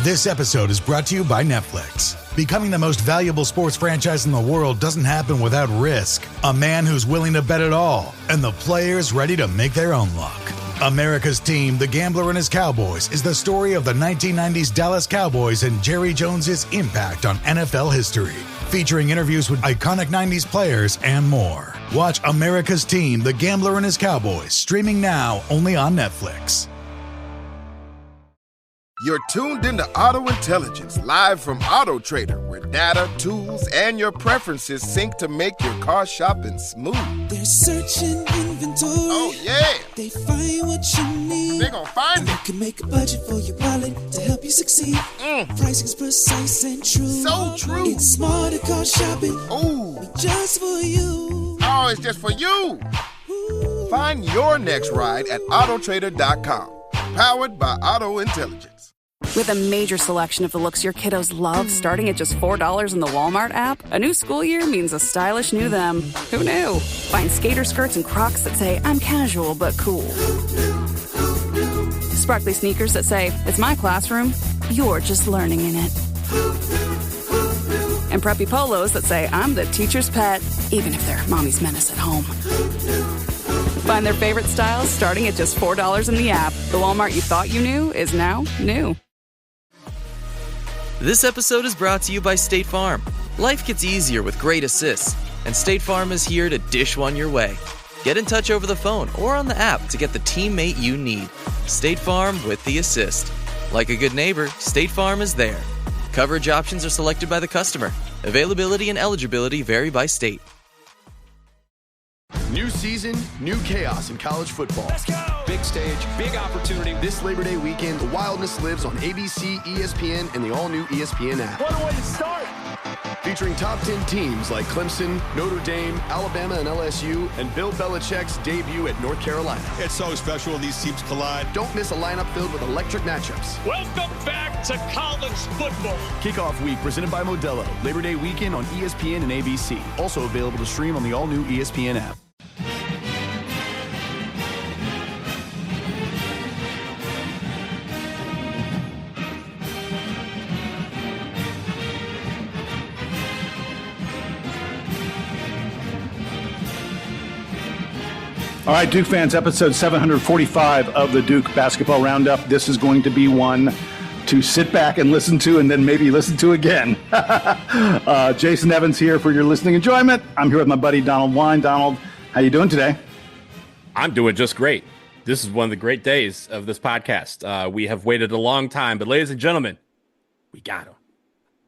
This episode is brought to you by Netflix. Becoming the most valuable sports franchise in the world doesn't happen without risk. A man who's willing to bet it all, and the players ready to make their own luck. America's Team, The Gambler and His Cowboys, is the story of the 1990s Dallas Cowboys and Jerry Jones's impact on NFL history. Featuring interviews with iconic 90s players and more. Watch America's Team, The Gambler and His Cowboys, streaming now only on Netflix. You're tuned into Auto Intelligence, live from Auto Trader, where data, tools, and your preferences sync to make your car shopping smooth. They're searching inventory. Oh, yeah. They find what you need. They're gonna find it. You can make a budget for your wallet to help you succeed. Pricing's precise and true. So true. It's smarter car shopping. Ooh. Just for you. Oh, it's just for you. Ooh. Find your next ride at autotrader.com. Powered by Auto Intelligence. With a major selection of the looks your kiddos love starting at just $4 in the Walmart app, a new school year means a stylish new them. Who knew? Find skater skirts and Crocs that say, I'm casual but cool. Sparkly sneakers that say, it's my classroom, you're just learning in it. And preppy polos that say, I'm the teacher's pet, even if they're mommy's menace at home. Find their favorite styles starting at just $4 in the app. The Walmart you thought you knew is now new. This episode is brought to you by State Farm. Life gets easier with great assists, and State Farm is here to dish one your way. Get in touch over the phone or on the app to get the teammate you need. State Farm with the assist. Like a good neighbor, State Farm is there. Coverage options are selected by the customer. Availability and eligibility vary by state. New season, new chaos in college football. Let's go! Big stage, big opportunity. This Labor Day weekend, the wildness lives on ABC, ESPN, and the all-new ESPN app. What a way to start! Featuring top 10 teams like Clemson, Notre Dame, Alabama, and LSU, and Bill Belichick's debut at North Carolina. It's so special when these teams collide. Don't miss a lineup filled with electric matchups. Welcome back to college football. Kickoff week presented by Modelo. Labor Day weekend on ESPN and ABC. Also available to stream on the all-new ESPN app. All right, Duke fans, episode 745 of the Duke Basketball Roundup. This is going to be one to sit back and listen to and then maybe listen to again. Jason Evans here for your listening enjoyment. I'm here with my buddy Donald Wine. Donald, how you doing today? I'm doing just great. This is one of the great days of this podcast. We have waited a long time, but ladies and gentlemen, we got him.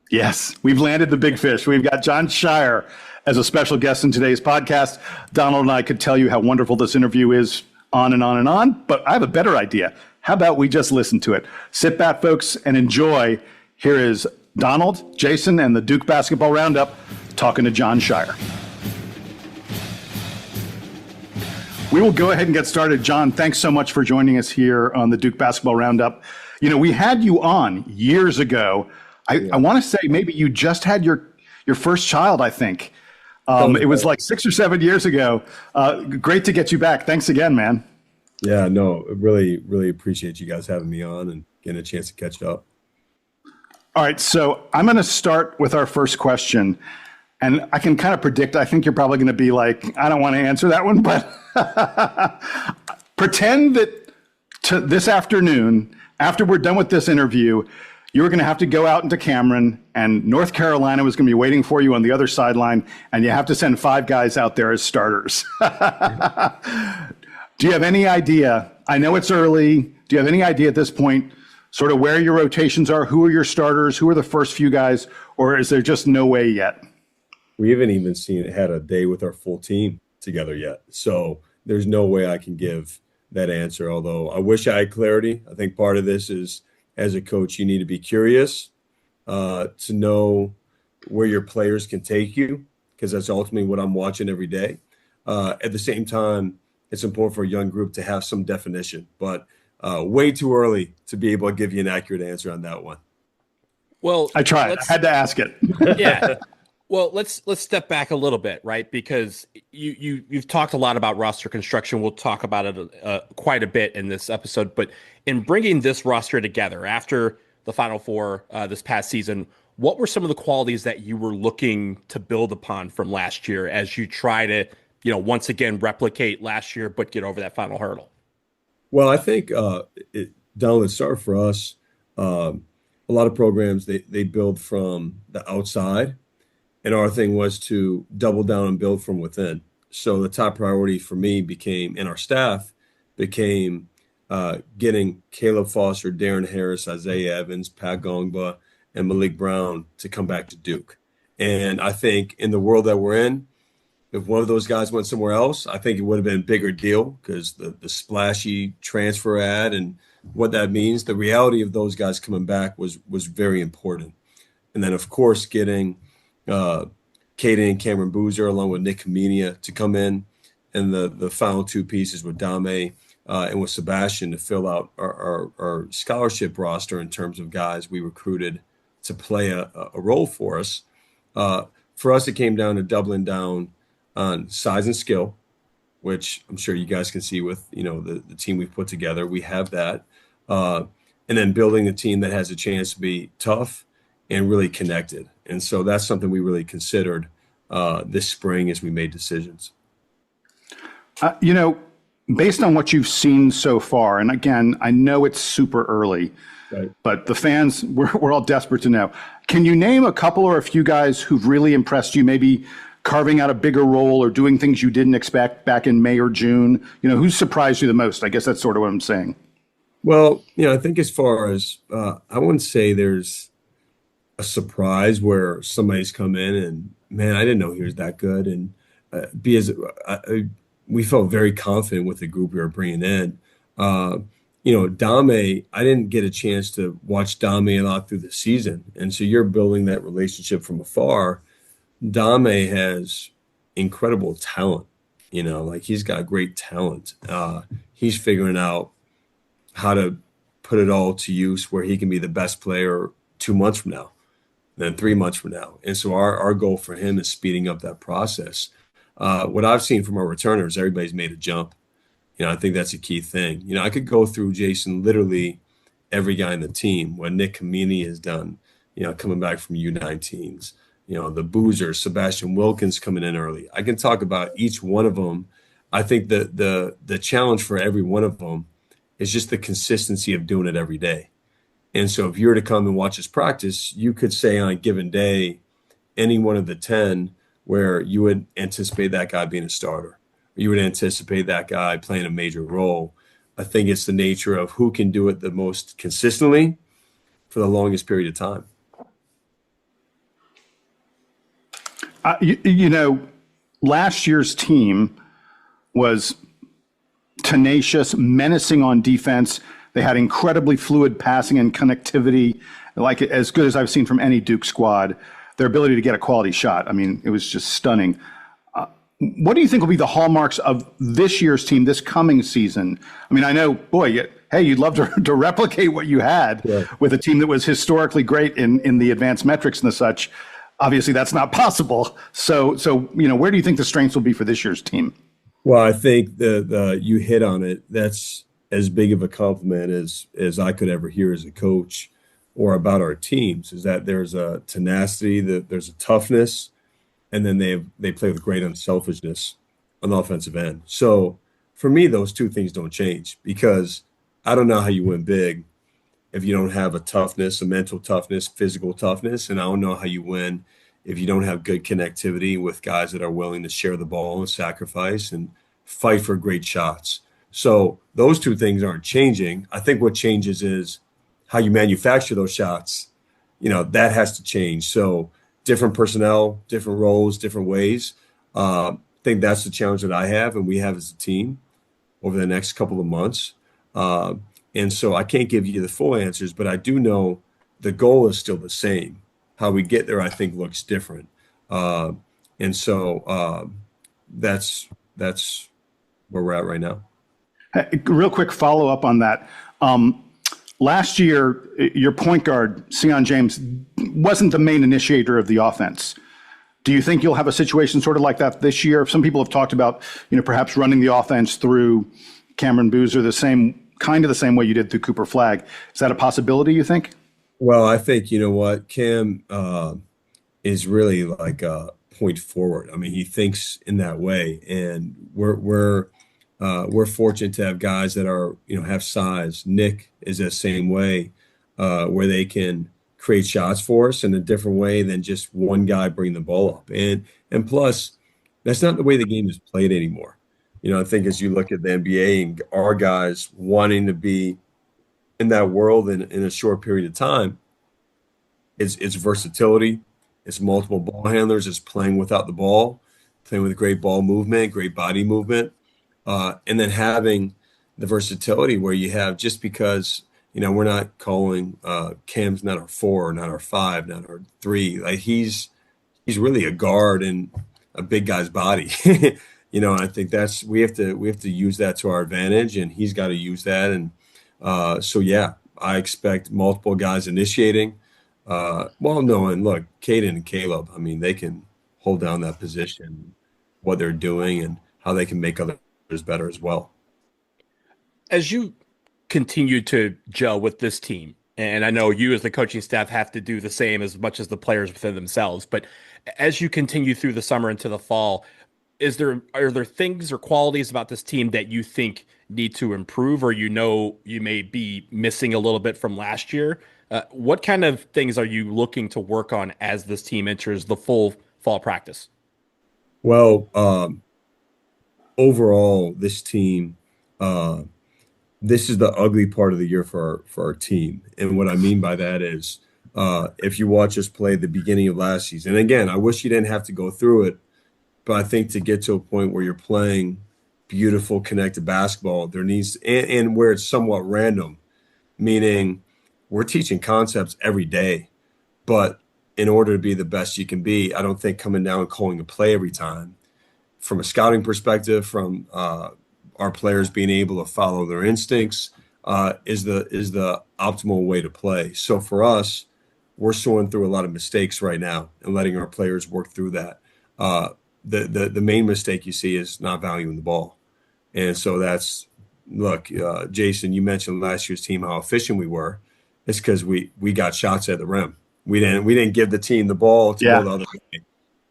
Yes, we've landed the big fish. We've got Jon Scheyer as a special guest in today's podcast. Donald and I could tell you how wonderful this interview is on and on and on, but I have a better idea. How about we just listen to it? Sit back, folks, and enjoy. Here is Donald, Jason, and the Duke Basketball Roundup talking to Jon Scheyer. We will go ahead and get started. Jon, thanks so much for joining us here on the Duke Basketball Roundup. You know, we had you on years ago. I want to say maybe you just had your first child, I think. It was like 6 or 7 years ago. Great to get you back. Thanks again, man. Yeah, no, really, really appreciate you guys having me on and getting a chance to catch up. All right, so I'm going to start with our first question. And I can kind of predict, I think you're probably going to be like, I don't want to answer that one, but pretend that this afternoon, after we're done with this interview, you were going to have to go out into Cameron, and North Carolina was going to be waiting for you on the other sideline, and you have to send 5 guys out there as starters. Do you have any idea? I know it's early. Do you have any idea at this point sort of where your rotations are? Who are your starters? Who are the first few guys? Or is there just no way yet? We haven't even had a day with our full team together yet. So there's no way I can give that answer, although I wish I had clarity. I think part of this is, as a coach, you need to be curious to know where your players can take you, because that's ultimately what I'm watching every day. At the same time, it's important for a young group to have some definition, but way too early to be able to give you an accurate answer on that one. Well, I tried. I had to ask it. Yeah. Well, let's step back a little bit, right? Because you've talked a lot about roster construction. We'll talk about it quite a bit in this episode. But in bringing this roster together after the Final Four this past season. What were some of the qualities that you were looking to build upon from last year as you try to, once again replicate last year, but get over that final hurdle? Well, I think, Donald, it started for us. A lot of programs, they build from the outside, and our thing was to double down and build from within. So the top priority for me became, and our staff became, getting Caleb Foster, Darren Harris, Isaiah Evans, Pat Gongba, and Malik Brown to come back to Duke. And I think in the world that we're in, if one of those guys went somewhere else, I think it would have been a bigger deal because the splashy transfer ad and what that means, the reality of those guys coming back was very important. And then, of course, getting Caden and Cameron Boozer along with Nick Kamenia to come in, and the final two pieces with Dame and with Sebastian to fill out our scholarship roster in terms of guys we recruited to play a role for us. For us, it came down to doubling down on size and skill, which I'm sure you guys can see with, the team we've put together. We have that. And then building a team that has a chance to be tough and really connected. And so that's something we really considered this spring as we made decisions. Based on what you've seen so far, and again, I know it's super early, right, but the fans, we're all desperate to know. Can you name a couple or a few guys who've really impressed you, maybe carving out a bigger role or doing things you didn't expect back in May or June? Who's surprised you the most? I guess that's sort of what I'm saying. Well, I think as far as, I wouldn't say there's a surprise where somebody's come in and, man, I didn't know he was that good. And we felt very confident with the group we were bringing in. Dame, I didn't get a chance to watch Dame a lot through the season. And so you're building that relationship from afar. Dame has incredible talent, he's got great talent. He's figuring out how to put it all to use where he can be the best player 2 months from now, then 3 months from now. And so our goal for him is speeding up that process. What I've seen from our returners, everybody's made a jump. I think that's a key thing. I could go through, Jason, literally every guy in the team, what Nick Kameni has done, coming back from U19s, the Boozer, Sebastian Wilkins coming in early. I can talk about each one of them. I think the challenge for every one of them is just the consistency of doing it every day. And so if you were to come and watch us practice, you could say on a given day, any one of the 10 where you would anticipate that guy being a starter. You would anticipate that guy playing a major role. I think it's the nature of who can do it the most consistently for the longest period of time. Last year's team was tenacious, menacing on defense. They had incredibly fluid passing and connectivity, like as good as I've seen from any Duke squad. Their ability to get a quality shot, it was just stunning. What do you think will be the hallmarks of this year's team, this coming season? I know, you'd love to replicate what you had with a team that was historically great in the advanced metrics and the such. Obviously, that's not possible. So where do you think the strengths will be for this year's team? Well, I think you hit on it. That's as big of a compliment as I could ever hear as a coach or about our teams, is that there's a tenacity, that there's a toughness, and then they play with great unselfishness on the offensive end. So for me, those two things don't change, because I don't know how you win big if you don't have a toughness, a mental toughness, physical toughness, and I don't know how you win if you don't have good connectivity with guys that are willing to share the ball and sacrifice and fight for great shots. So those two things aren't changing. I think what changes is how you manufacture those shots. That has to change. So different personnel, different roles, different ways. I think that's the challenge that I have and we have as a team over the next couple of months. And so I can't give you the full answers, but I do know the goal is still the same. How we get there, I think, looks different. And so that's where we're at right now. Hey, real quick follow-up on that. Last year, your point guard, Sion James, wasn't the main initiator of the offense. Do you think you'll have a situation sort of like that this year? Some people have talked about, perhaps running the offense through Cameron Boozer the same way you did through Cooper Flagg. Is that a possibility, you think? Well, I think you know what Cam is really like a point forward. I mean, he thinks in that way, and we're fortunate to have guys that are have size. Nick is the same way, where they can create shots for us in a different way than just one guy bringing the ball up. And plus, that's not the way the game is played anymore. I think as you look at the NBA and our guys wanting to be in that world in a short period of time, it's versatility, it's multiple ball handlers, it's playing without the ball, playing with great ball movement, great body movement, and then having the versatility where you have just because we're not calling Cam's not our 4, not our 5, not our 3. Like he's really a guard in a big guy's body. I think we have to use that to our advantage, and he's got to use that. And so yeah, I expect multiple guys initiating. Well, no, and look, Caden and Caleb, I mean, they can hold down that position, what they're doing, and how they can make others better as well. As you continue to gel with this team, and I know you as the coaching staff have to do the same as much as the players within themselves, but as you continue through the summer into the fall, are there things or qualities about this team that you think need to improve, or you may be missing a little bit from last year? What kind of things are you looking to work on as this team enters the full fall practice? Well, overall, this team, this is the ugly part of the year for our team. And what I mean by that is, if you watch us play the beginning of last season, and again, I wish you didn't have to go through it, but I think to get to a point where you're playing beautiful connected basketball, there needs, and where it's somewhat random, meaning we're teaching concepts every day, but in order to be the best you can be, I don't think coming down and calling a play every time, from a scouting perspective, from our players being able to follow their instincts, is the optimal way to play. So for us, we're sorting through a lot of mistakes right now and letting our players work through that. The main mistake you see is not valuing the ball, and so that's look, Jason, you mentioned last year's team how efficient we were. It's because we got shots at the rim. We didn't give the team the ball to go the other way.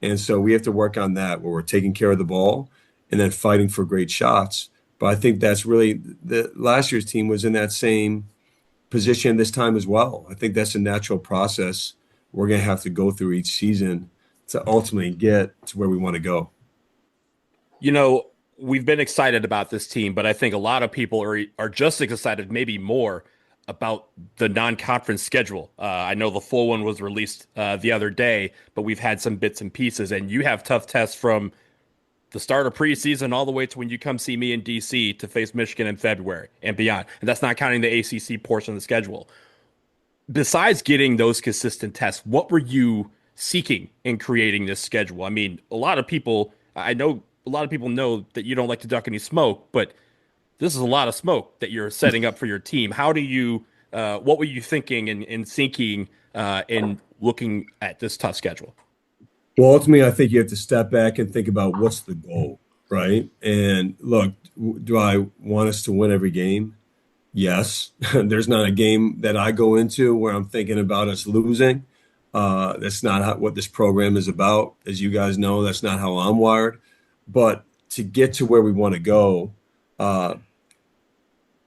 And so we have to work on that where we're taking care of the ball and then fighting for great shots. But I think that's really the last year's team was in that same position this time as well. I think that's a natural process we're going to have to go through each season to ultimately get to where we want to go. We've been excited about this team, but I think a lot of people are just as excited, maybe more, about the non-conference schedule. I know the full one was released the other day, but we've had some bits and pieces, and you have tough tests from the start of preseason all the way to when you come see me in DC to face Michigan in February and beyond. And that's not counting the ACC portion of the schedule. Besides getting those consistent tests, what were you seeking in creating this schedule? I mean, I know a lot of people know that you don't like to duck any smoke, but this is a lot of smoke that you're setting up for your team. How do you, what were you thinking and thinking in looking at this tough schedule? Well, ultimately, I think you have to step back and think about what's the goal, right? And look, do I want us to win every game? Yes. There's not a game that I go into where I'm thinking about us losing. That's not what this program is about. As you guys know, that's not how I'm wired. But to get to where we want to go,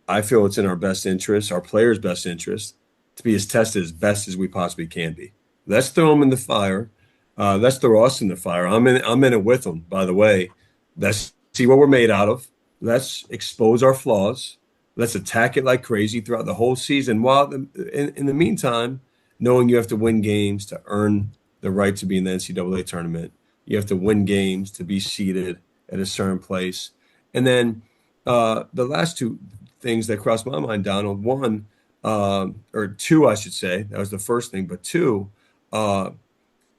I feel it's in our best interest, our players' best interest, to be as tested as best as we possibly can be. Let's throw them in the fire. Let's throw us in the fire. I'm in it with them, by the way. Let's see what we're made out of. Let's expose our flaws. Let's attack it like crazy throughout the whole season. While in the meantime, knowing you have to win games to earn the right to be in the NCAA tournament. You have to win games to be seated at a certain place. And then the last two things that crossed my mind, Donald, one, or two, I should say, that was the first thing, but two,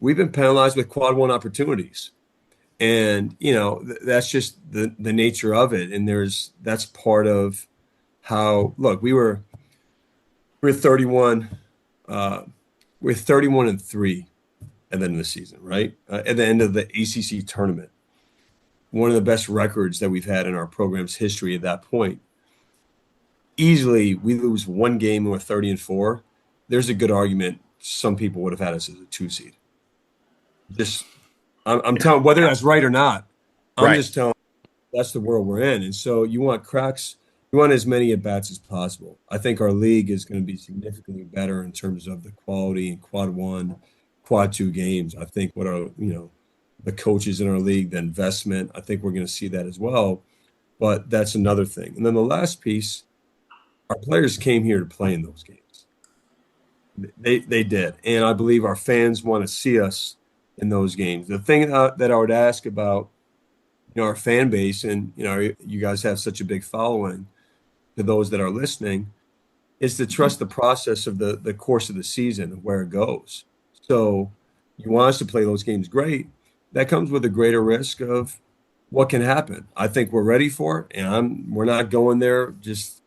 we've been penalized with quad one opportunities. And, that's just the nature of it. And that's part of how, look, we're 31, we're 31-3 at the end of the season, right? At the end of the ACC tournament. One of the best records that we've had in our program's history at that point. Easily, we lose one game and we're 30-4. there's a good argument some people would have had us as a 2 seed. I'm telling whether that's right or not. I'm just telling that's the world we're in. And so you want cracks, you want as many at bats as possible. I think our league is going to be significantly better in terms of the quality in quad 1, quad 2 games. I think what our, the coaches in our league, the investment, I think we're going to see that as well. But that's another thing. And then the last piece, our players came here to play in those games. They did. And I believe our fans want to see us in those games. The thing that I would ask about, our fan base, and, you guys have such a big following, to those that are listening, is to trust the process of the course of the season, where it goes. So you want us to play those games great. That comes with a greater risk of what can happen. I think we're ready for it, and we're not going there just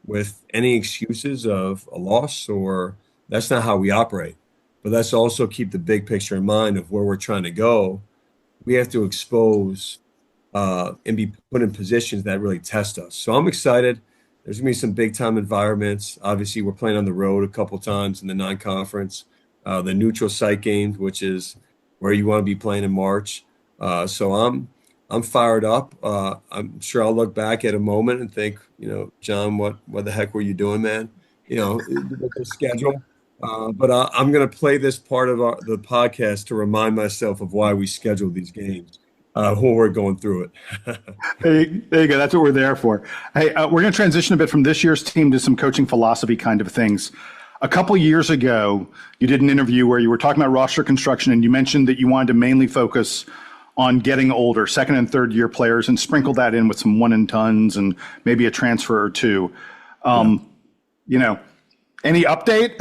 with any excuses of a loss, or that's not how we operate. But let's also keep the big picture in mind of where we're trying to go. We have to expose and be put in positions that really test us. So I'm excited. There's going to be some big-time environments. Obviously, we're playing on the road a couple times in the non-conference, the neutral site games, which is where you want to be playing in March. So I'm fired up. I'm sure I'll look back at a moment and think, John, what the heck were you doing, man? The schedule. But I'm going to play this part of the podcast to remind myself of why we scheduled these games when we're going through it. There you go. That's what we're there for. Hey, we're going to transition a bit from this year's team to some coaching philosophy kind of things. A couple years ago, you did an interview where you were talking about roster construction, and you mentioned that you wanted to mainly focus on getting older, second and third year players, and sprinkle that in with some one and dones and maybe a transfer or two. Any update?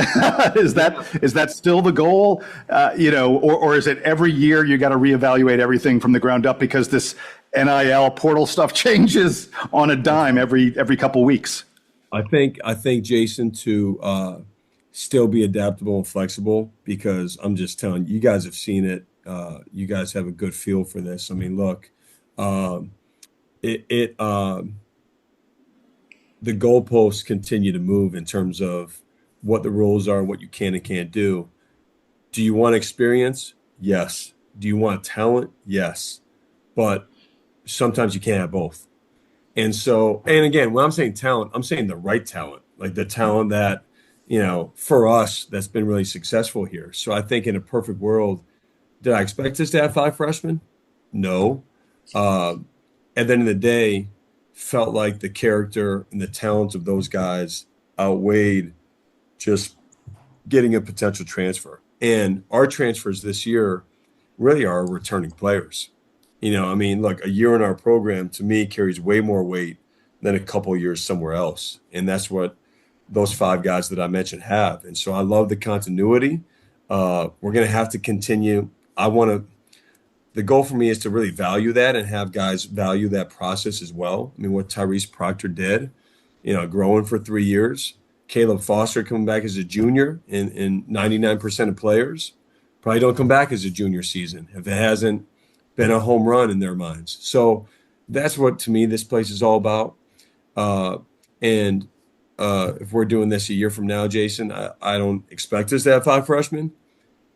Is that still the goal? Or is it every year you got to reevaluate everything from the ground up because this NIL portal stuff changes on a dime every couple weeks? I think Jason, to still be adaptable and flexible, because I'm just telling you, you guys have seen it. You guys have a good feel for this. I mean, look, the goalposts continue to move in terms of what the rules are, what you can and can't do. Do you want experience? Yes. Do you want talent? Yes. But sometimes you can't have both. And so, and again, when I'm saying talent, I'm saying the right talent, like the talent that, for us, that's been really successful here. So I think in a perfect world, did I expect us to have 5 freshmen? No. At the end of the day, felt like the character and the talent of those guys outweighed just getting a potential transfer. And our transfers this year really are returning players. Look, a year in our program to me carries way more weight than a couple of years somewhere else. And that's what those 5 guys that I mentioned have. And so I love the continuity. We're going to have to continue. The goal for me is to really value that and have guys value that process as well. I mean, what Tyrese Proctor did, growing for 3 years, Caleb Foster coming back as a junior, and 99% of players probably don't come back as a junior season if it hasn't been a home run in their minds. So that's what, to me, this place is all about. And if we're doing this a year from now, Jason, I don't expect us to have 5 freshmen,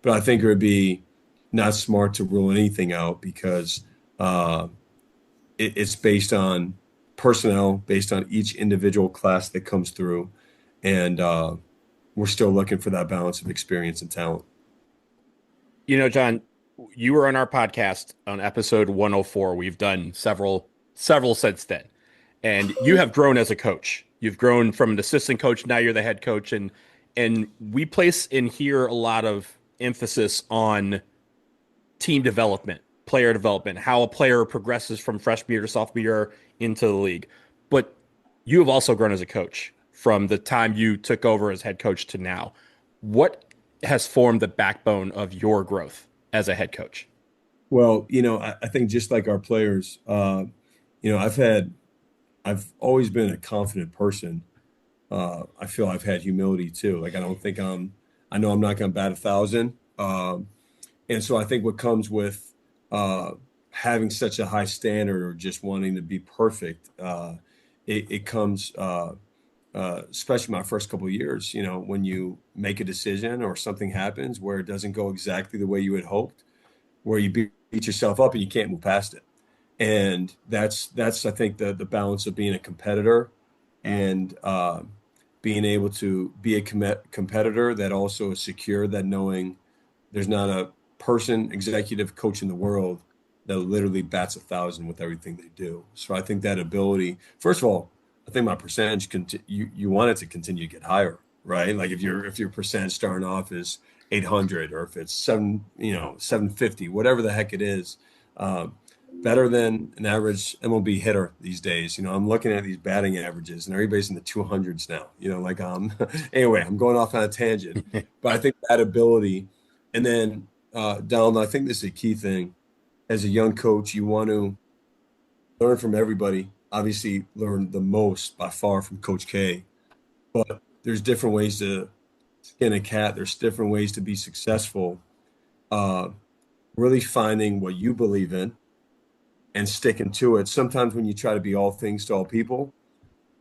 but I think it would be not smart to rule anything out, because it's based on personnel, based on each individual class that comes through. And we're still looking for that balance of experience and talent. John, you were on our podcast on episode 104. We've done several since then. And you have grown as a coach. You've grown from an assistant coach. Now you're the head coach. And we place in here a lot of emphasis on team development, player development, how a player progresses from freshman year to sophomore year into the league. But you have also grown as a coach from the time you took over as head coach to now. What has formed the backbone of your growth as a head coach? Well, I think just like our players, I've always been a confident person. I feel I've had humility too. Like, I know I'm not going to bat 1,000. And so I think what comes with having such a high standard, or just wanting to be perfect, it comes especially my first couple of years, when you make a decision or something happens where it doesn't go exactly the way you had hoped, where you beat yourself up and you can't move past it. And that's I think the balance of being a competitor and being able to be a competitor that also is secure, that knowing there's not a executive coach in the world that literally bats 1,000 with everything they do. So I think that ability, first of all, I think my percentage you want it to continue to get higher, right? Like if your percentage starting off is 800, or if it's 750, whatever the heck it is, better than an average MLB hitter these days. I'm looking at these batting averages, and everybody's in the 200s now. Anyway, I'm going off on a tangent, but I think that ability, and then Donald, I think this is a key thing. As a young coach, you want to learn from everybody. Obviously, learn the most by far from Coach K, but there's different ways to skin a cat. There's different ways to be successful. Really finding what you believe in and sticking to it. Sometimes when you try to be all things to all people,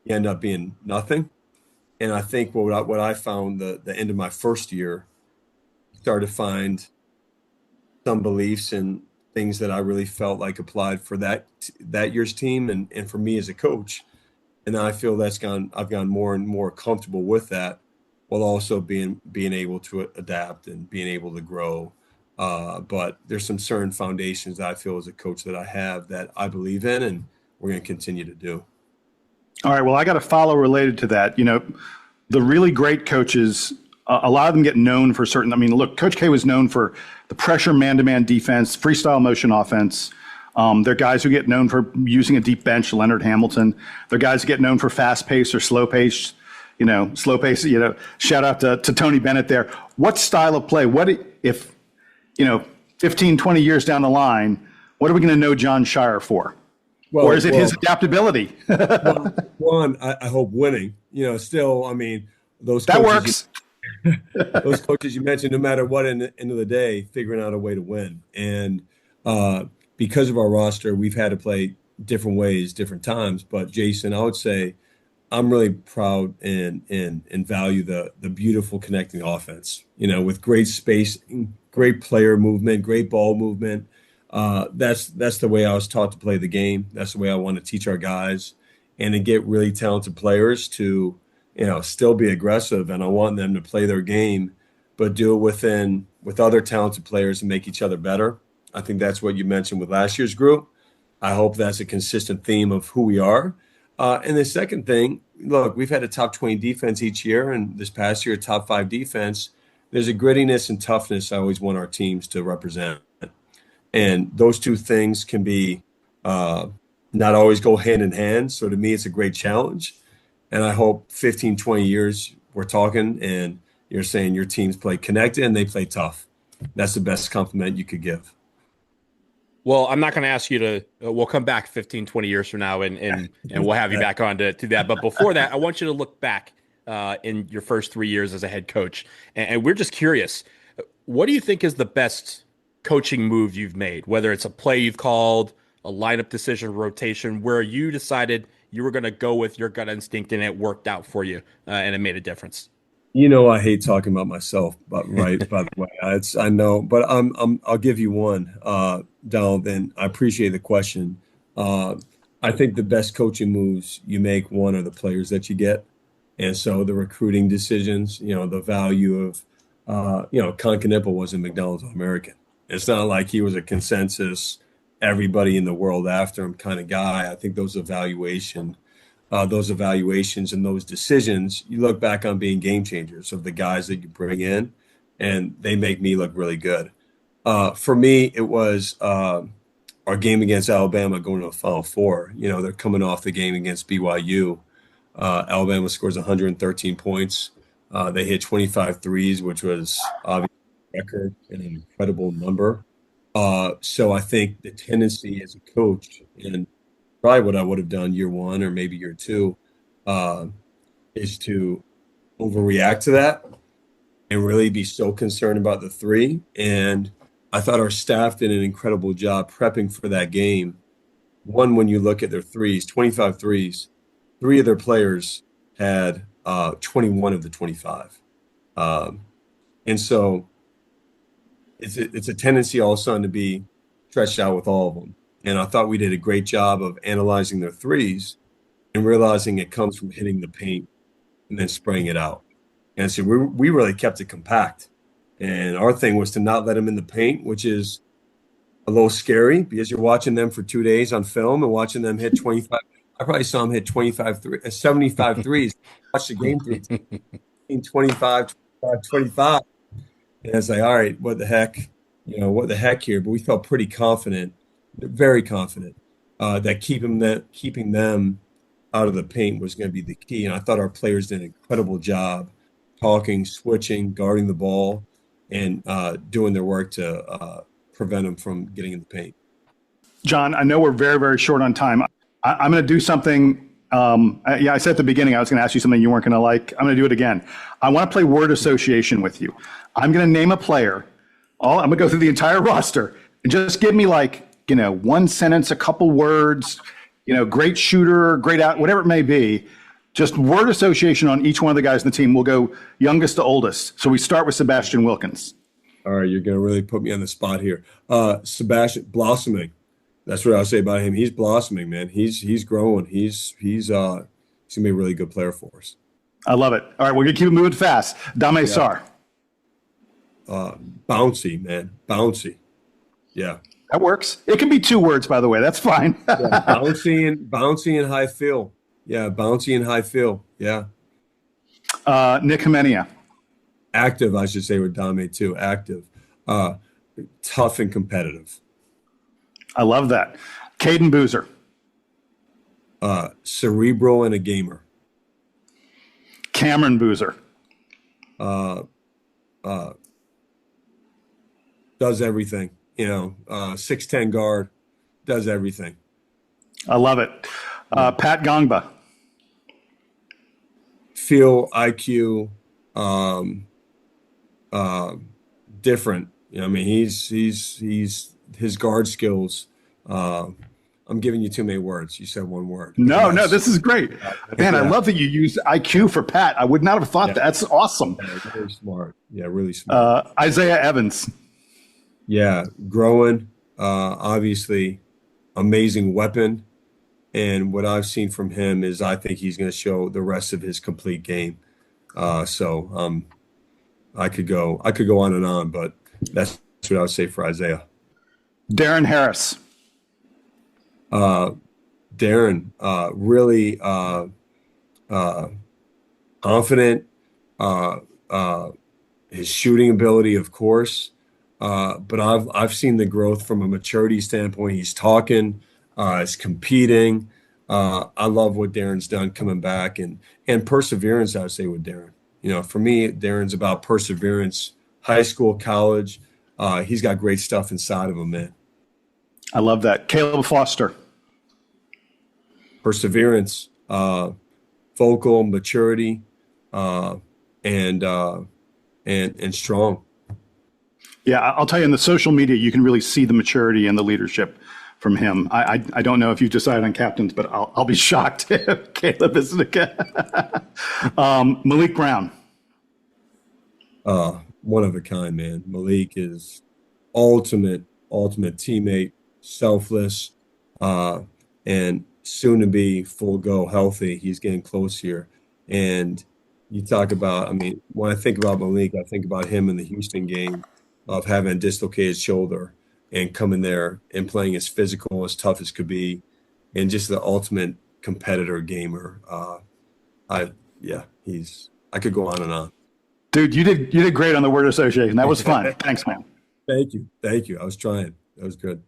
you end up being nothing. And I think what I found the end of my first year, started to find some beliefs and things that I really felt like applied for that year's team and for me as a coach. And I feel I've gone more and more comfortable with that, while also being able to adapt and being able to grow. But there's some certain foundations that I feel as a coach that I have that I believe in, and we're going to continue to do. All right. Well, I got a follow related to that. The really great coaches, a lot of them get known for certain. I mean, look, Coach K was known for the pressure man-to-man defense, freestyle motion offense. They're guys who get known for using a deep bench, Leonard Hamilton. They're guys who get known for fast pace or slow pace. Shout out to Tony Bennett there. What style of play? What if 15, 20 years down the line, what are we going to know Jon Scheyer for? Or is it his adaptability? One, I hope winning. Still, I mean, those that coaches, works. Those coaches you mentioned, no matter what, in the end of the day, figuring out a way to win. And because of our roster, we've had to play different ways, different times. But Jason, I would say I'm really proud and value the beautiful connecting offense. With great spacing, great player movement, great ball movement. That's the way I was taught to play the game. That's the way I want to teach our guys, and to get really talented players to, still be aggressive. And I want them to play their game, but do it with other talented players and make each other better. I think that's what you mentioned with last year's group. I hope that's a consistent theme of who we are. And the second thing, look, we've had a top 20 defense each year, and this past year, a top 5 defense. There's a grittiness and toughness I always want our teams to represent. And those two things can be not always go hand in hand. So to me, it's a great challenge. And I hope 15, 20 years we're talking and you're saying your teams play connected and they play tough. That's the best compliment you could give. Well, I'm not going to ask you to we'll come back 15, 20 years from now and we'll have you back on to that. But before that, I want you to look back in your first 3 years as a head coach. And we're just curious, what do you think is the best coaching move you've made, whether it's a play you've called, a lineup decision, rotation, where you decided you were going to go with your gut instinct and it worked out for you and it made a difference? I hate talking about myself, but by the way, I know, but I'll give you one, Donald, and I appreciate the question. I think the best coaching moves you make, one, are the players that you get. And so the recruiting decisions, the value of, Con Knipple was a McDonald's All-American. It's not like he was a consensus, everybody in the world after him kind of guy. I think those evaluations and those decisions, you look back on being game changers of the guys that you bring in, and they make me look really good. For me, it was our game against Alabama going to the Final Four. They're coming off the game against BYU. Alabama scores 113 points. They hit 25 threes, which was obviously a record and an incredible number. So I think the tendency as a coach, and probably what I would have done year one or maybe year two, is to overreact to that and really be so concerned about the three. And I thought our staff did an incredible job prepping for that game. One, when you look at their threes, 25 threes, 3 of their players had 21 of the 25. And so it's a tendency all of a sudden to be stretched out with all of them. And I thought we did a great job of analyzing their threes and realizing it comes from hitting the paint and then spraying it out. And so we really kept it compact. And our thing was to not let them in the paint, which is a little scary because you're watching them for 2 days on film and watching them hit 25. I probably saw them hit 75 threes. Watch the game through 25, 25. And it's like, all right, what the heck? What the heck here? But we felt pretty confident, very confident, that keeping them out of the paint was going to be the key. And I thought our players did an incredible job talking, switching, guarding the ball, and doing their work to prevent them from getting in the paint. Jon, I know we're very, very short on time. I'm going to do something. I said at the beginning I was going to ask you something you weren't going to like. I'm going to do it again. I want to play word association with you. I'm going to name a player. I'm going to go through the entire roster and just give me one sentence, a couple words, great shooter, great out, whatever it may be. Just word association on each one of the guys in the team. We'll go youngest to oldest. So we start with Sebastian Wilkins. All right, you're going to really put me on the spot here. Sebastian, blossoming. That's what I'll say about him. He's blossoming, man. He's growing. He's going to be a really good player for us. I love it. All right, we're going to keep it moving fast. Dame Sarr. Bouncy, man. Bouncy. Yeah. That works. It can be 2 words, by the way. That's fine. Yeah, bouncy and high feel. Yeah, bouncy and high feel. Yeah. Nick Himenia. Active, I should say, with Dame too. Active. Tough and competitive. I love that. Caden Boozer. Cerebral and a gamer. Cameron Boozer. Does everything. 6'10" guard, does everything. I love it. Pat Gongba. Feel IQ, different. He's his guard skills. I'm giving you too many words. You said one word. No, this is great. Man, I love that you used IQ for Pat. I would not have thought that. That's awesome. Yeah, very smart. Yeah, really smart. Isaiah Evans. Yeah, growing. Obviously, amazing weapon. And what I've seen from him is I think he's going to show the rest of his complete game. So I could go on and on, but that's what I would say for Isaiah. Darren Harris. Darren, really confident. His shooting ability, of course, but I've seen the growth from a maturity standpoint. He's talking, he's competing. I love what Darren's done coming back and perseverance. I would say with Darren, for me, Darren's about perseverance. High school, college, he's got great stuff inside of him, man. I love that. Caleb Foster. Perseverance, vocal maturity, and strong. Yeah, I'll tell you, in the social media, you can really see the maturity and the leadership from him. I don't know if you've decided on captains, but I'll be shocked if Caleb isn't again. Malik Brown. One of a kind, man. Malik is ultimate teammate, selfless, and soon to be full go, healthy. He's getting close here. And you talk about, when I think about Malik, I think about him in the Houston game of having a dislocated shoulder and coming there and playing as physical, as tough as could be, and just the ultimate competitor gamer. I could go on and on. Dude, you did great on the word association. That was fun. Thanks, man. Thank you. I was trying. That was good.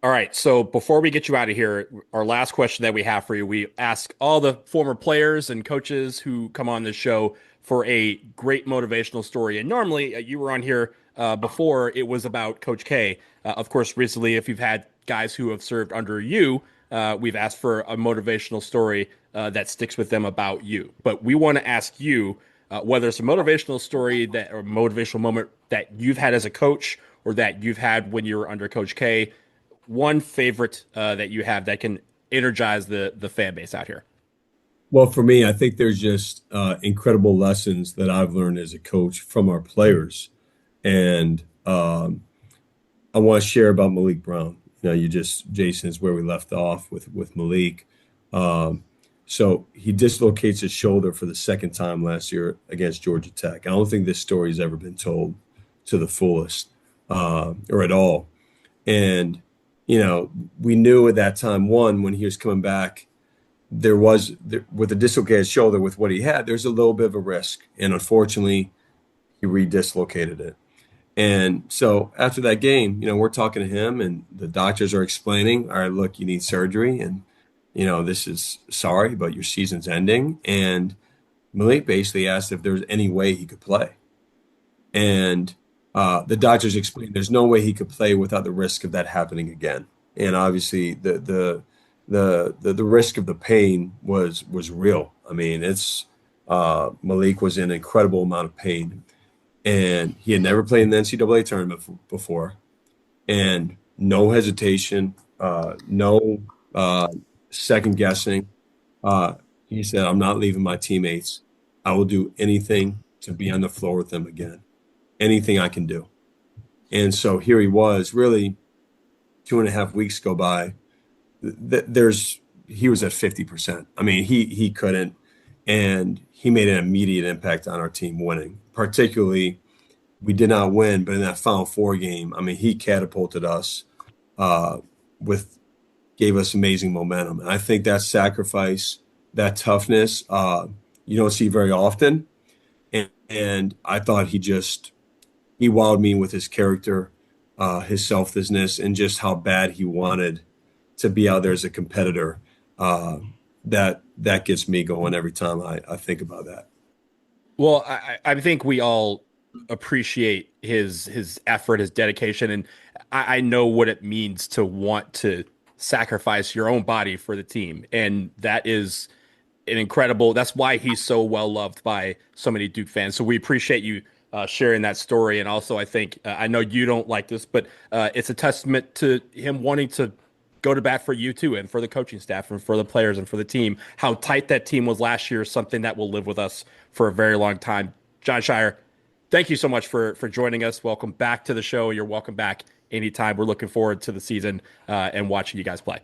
All right, so before we get you out of here, our last question that we have for you, we ask all the former players and coaches who come on this show for a great motivational story. And normally, you were on here before, it was about Coach K. Of course, recently, if you've had guys who have served under you, we've asked for a motivational story that sticks with them about you. But we want to ask you whether it's a motivational story or motivational moment that you've had as a coach or that you've had when you were under Coach K. One favorite that you have that can energize the fan base out here. Well, for me, I think there's just incredible lessons that I've learned as a coach from our players. And I want to share about Malik Brown. Jason, is where we left off with Malik. So he dislocates his shoulder for the second time last year against Georgia Tech. I don't think this story has ever been told to the fullest or at all. And, we knew at that time, when he was coming back, with a dislocated shoulder with what he had, there's a little bit of a risk. And unfortunately, he redislocated it. And so after that game, we're talking to him and the doctors are explaining, all right, look, you need surgery. And, this is sorry, but your season's ending. And Malik basically asked if there's any way he could play. And the doctors explained there's no way he could play without the risk of that happening again. And obviously the risk of the pain was real. I mean, Malik was in an incredible amount of pain, and he had never played in the NCAA tournament before, and no hesitation, no second guessing. He said, "I'm not leaving my teammates. I will do anything to be on the floor with them again, anything I can do." And so here he was, really 2.5 weeks go by. He was at 50%. I mean, he couldn't, and he made an immediate impact on our team winning. Particularly, we did not win, but in that Final Four game, I mean, he catapulted us, gave us amazing momentum. And I think that sacrifice, that toughness, you don't see very often. And I thought he wowed me with his character, his selflessness, and just how bad he wanted to be out there as a competitor. That gets me going every time I think about that. Well, I think we all appreciate his effort, his dedication, and I know what it means to want to sacrifice your own body for the team, and that is that's why he's so well loved by so many Duke fans. So we appreciate you sharing that story, and also I think I know you don't like this, but it's a testament to him wanting to go to bat for you too, and for the coaching staff and for the players and for the team. How tight that team was last year is something that will live with us for a very long time. Jon Scheyer, thank you so much for joining us. Welcome back to the show. You're welcome back anytime. We're looking forward to the season and watching you guys play.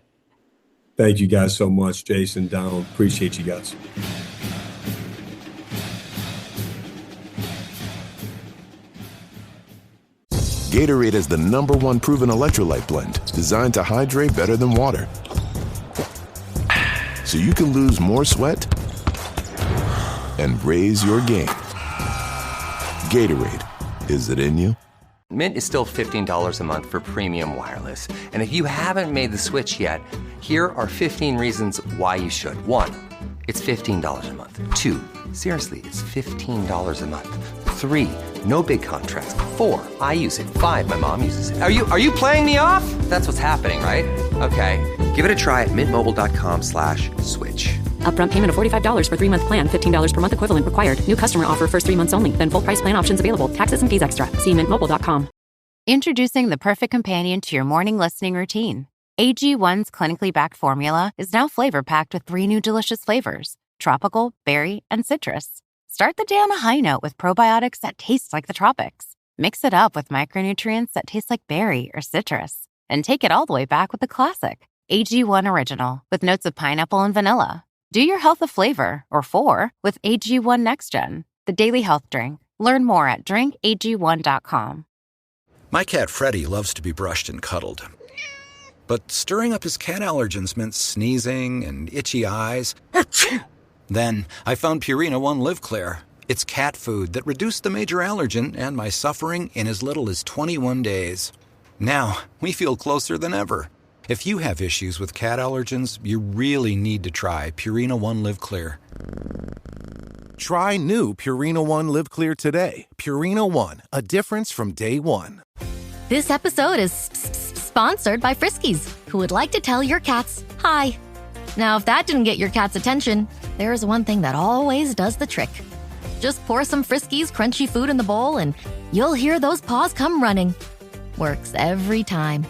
Thank you guys so much, Jason, Donald. Appreciate you guys. Gatorade is the #1 proven electrolyte blend designed to hydrate better than water. So you can lose more sweat and raise your game. Gatorade, is it in you? Mint is still $15 a month for premium wireless. And if you haven't made the switch yet, here are 15 reasons why you should. 1, it's $15 a month. 2, seriously, it's $15 a month. 3, no big contrast. 4, I use it. 5, my mom uses it. Are you playing me off? That's what's happening, right? Okay, give it a try at mintmobile.com/switch. Upfront payment of $45 for 3-month plan. $15 per month equivalent required. New customer offer first 3 months only. Then full price plan options available. Taxes and fees extra. See mintmobile.com. Introducing the perfect companion to your morning listening routine. AG1's clinically backed formula is now flavor packed with 3 new delicious flavors: tropical, berry, and citrus. Start the day on a high note with probiotics that taste like the tropics. Mix it up with micronutrients that taste like berry or citrus. And take it all the way back with the classic AG1 Original with notes of pineapple and vanilla. Do your health a flavor, or 4, with AG1 Next Gen, the daily health drink. Learn more at drinkag1.com. My cat Freddie loves to be brushed and cuddled. But stirring up his cat allergens meant sneezing and itchy eyes. Then I found Purina One Live Clear. It's cat food that reduced the major allergen and my suffering in as little as 21 days. Now, we feel closer than ever. If you have issues with cat allergens, you really need to try Purina One Live Clear. Try new Purina One Live Clear today. Purina One, a difference from day one. This episode is sponsored by Friskies, who would like to tell your cats hi. Now, if that didn't get your cat's attention, there's one thing that always does the trick. Just pour some Friskies crunchy food in the bowl and you'll hear those paws come running. Works every time.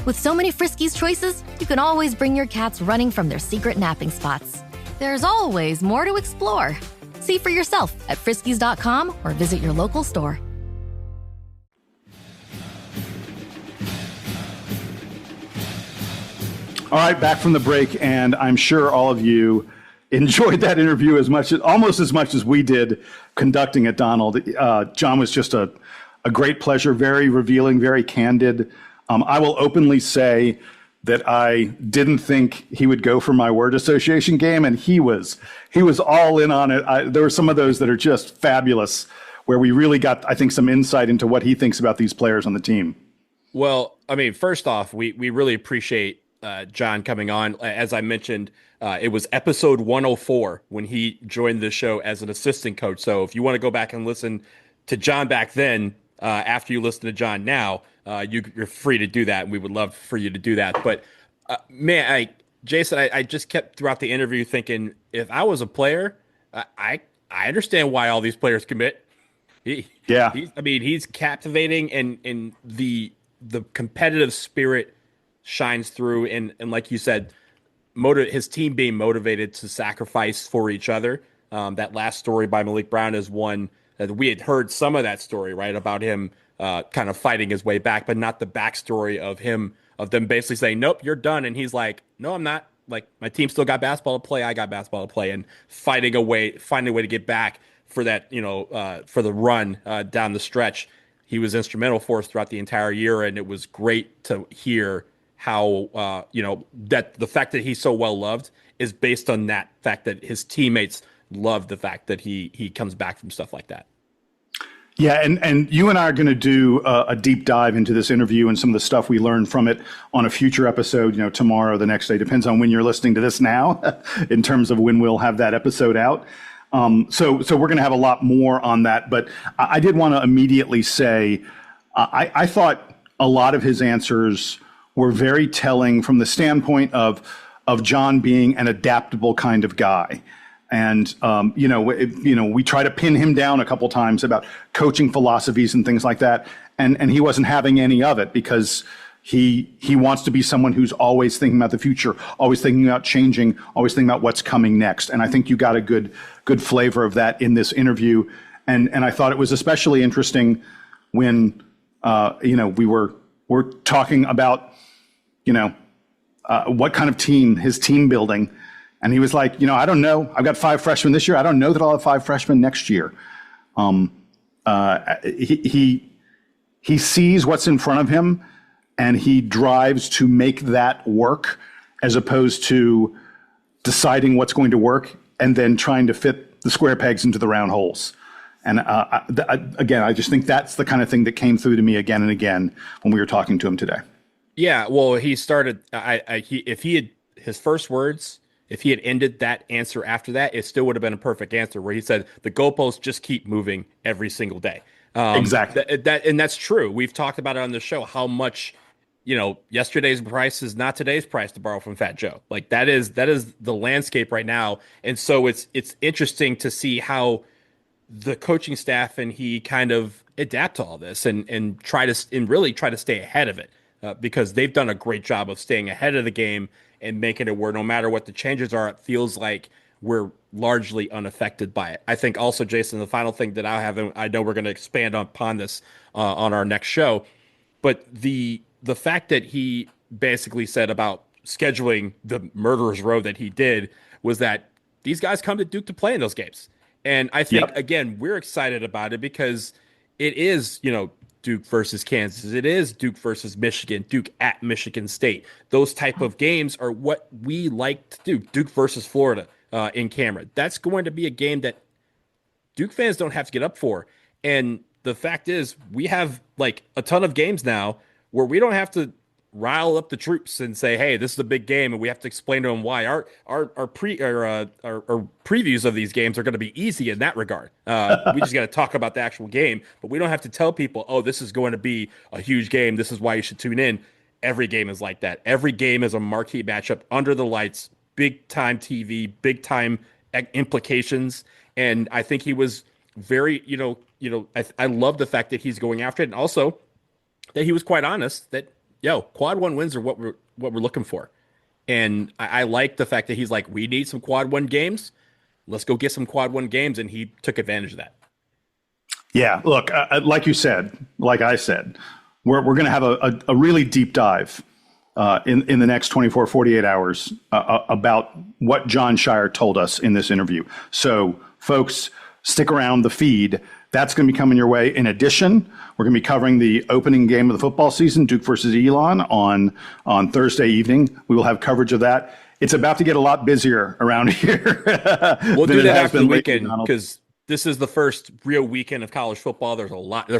With so many Friskies choices, you can always bring your cats running from their secret napping spots. there's always more to explore. See for yourself at friskies.com or visit your local store. All right, back from the break, and I'm sure all of you enjoyed that interview almost as much as we did conducting it, Donald. Jon was just a great pleasure, very revealing, very candid. I will openly say that I didn't think he would go for my word association game, and he was all in on it. There were some of those that are just fabulous, where we really got, I think, some insight into what he thinks about these players on the team. Well, I mean, first off, we really appreciate Jon coming on. As I mentioned, it was episode 104 when he joined the show as an assistant coach. So if you want to go back and listen to Jon back then, after you listen to Jon now, you're free to do that. And we would love for you to do that. But Jason, I just kept throughout the interview thinking, if I was a player, I understand why all these players commit. He's captivating, and the competitive spirit shines through, and like you said, his team being motivated to sacrifice for each other. That last story by Malik Brown is one that we had heard some of that story, right, about him kind of fighting his way back, but not the backstory of them basically saying, nope, you're done, and he's like, no, I'm not. Like, my team still got basketball to play, I got basketball to play, and finding a way to get back for that, for the run down the stretch. He was instrumental for us throughout the entire year, and it was great to hear how, that the fact that he's so well loved is based on that fact that his teammates love the fact that he comes back from stuff like that. Yeah, and you and I are going to do a deep dive into this interview and some of the stuff we learned from it on a future episode, tomorrow, the next day. Depends on when you're listening to this now in terms of when we'll have that episode out. So we're going to have a lot more on that. But I did want to immediately say, I thought a lot of his answers were very telling from the standpoint of Jon being an adaptable kind of guy. And, we try to pin him down a couple times about coaching philosophies and things like that. And he wasn't having any of it, because he wants to be someone who's always thinking about the future, always thinking about changing, always thinking about what's coming next. And I think you got a good flavor of that in this interview. And I thought it was especially interesting when, we're talking about, what kind of team, his team building. And he was like, I don't know. I've got 5 freshmen this year. I don't know that I'll have 5 freshmen next year. He sees what's in front of him, and he drives to make that work, as opposed to deciding what's going to work and then trying to fit the square pegs into the round holes. And again, I just think that's the kind of thing that came through to me again and again when we were talking to him today. Yeah, well, he started. If he had ended that answer after that, it still would have been a perfect answer, where he said the goalposts just keep moving every single day. Exactly. And that's true. We've talked about it on the show, how much, yesterday's price is not today's price, to borrow from Fat Joe. Like, that is the landscape right now. And so it's interesting to see how the coaching staff and he kind of adapt to all this and really try to stay ahead of it, because they've done a great job of staying ahead of the game and making it where no matter what the changes are, it feels like we're largely unaffected by it. I think also, Jason, the final thing that I have, and I know we're going to expand upon this on our next show, but the fact that he basically said about scheduling the murderer's row that he did was that these guys come to Duke to play in those games. And I think, again, we're excited about it because it is, Duke versus Kansas. It is Duke versus Michigan, Duke at Michigan State. Those type of games are what we like to do. Duke versus Florida in Cameron. That's going to be a game that Duke fans don't have to get up for. And the fact is, we have like a ton of games now where we don't have to rile up the troops and say, hey, this is a big game, and we have to explain to them why our previews of these games are going to be easy in that regard. We just got to talk about the actual game, but we don't have to tell people, oh, this is going to be a huge game, this is why you should tune in. Every game is like that. Every game is a marquee matchup under the lights, big time TV, big time implications. And I think he was very, I love the fact that he's going after it, and also that he was quite honest that, quad 1 wins are what we're looking for. And I like the fact that he's like, we need some quad one games. Let's go get some quad one games. And he took advantage of that. Yeah, look, like you said, like I said, we're going to have a really deep dive in the next 24, 48 hours about what Jon Scheyer told us in this interview. So, folks, stick around the feed. That's going to be coming your way. In addition, we're going to be covering the opening game of the football season, Duke versus Elon, on Thursday evening. We will have coverage of that. It's about to get a lot busier around here. We'll do that after the weekend because this is the first real weekend of college football. There's a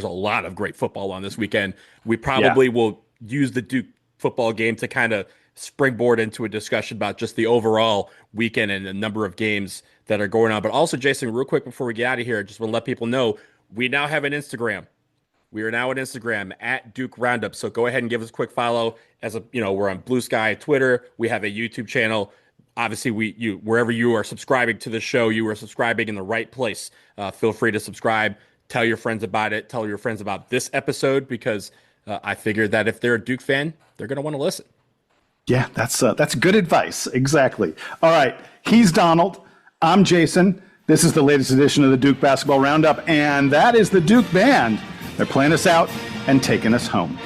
lot of great football on this weekend. We probably will use the Duke football game to kind of springboard into a discussion about just the overall weekend and the number of games that are going on. But also, Jason, real quick before we get out of here, I just want to let people know we now have an Instagram. We are now on Instagram at Duke Roundup. So go ahead and give us a quick follow. We're on Blue Sky, Twitter. We have a YouTube channel. Obviously, wherever you are subscribing to the show, you are subscribing in the right place. Feel free to subscribe. Tell your friends about it. Tell your friends about this episode because I figured that if they're a Duke fan, they're going to want to listen. Yeah, that's good advice. Exactly. All right. He's Donald. I'm Jason. This is the latest edition of the Duke Basketball Roundup, and that is the Duke Band. They're playing us out and taking us home.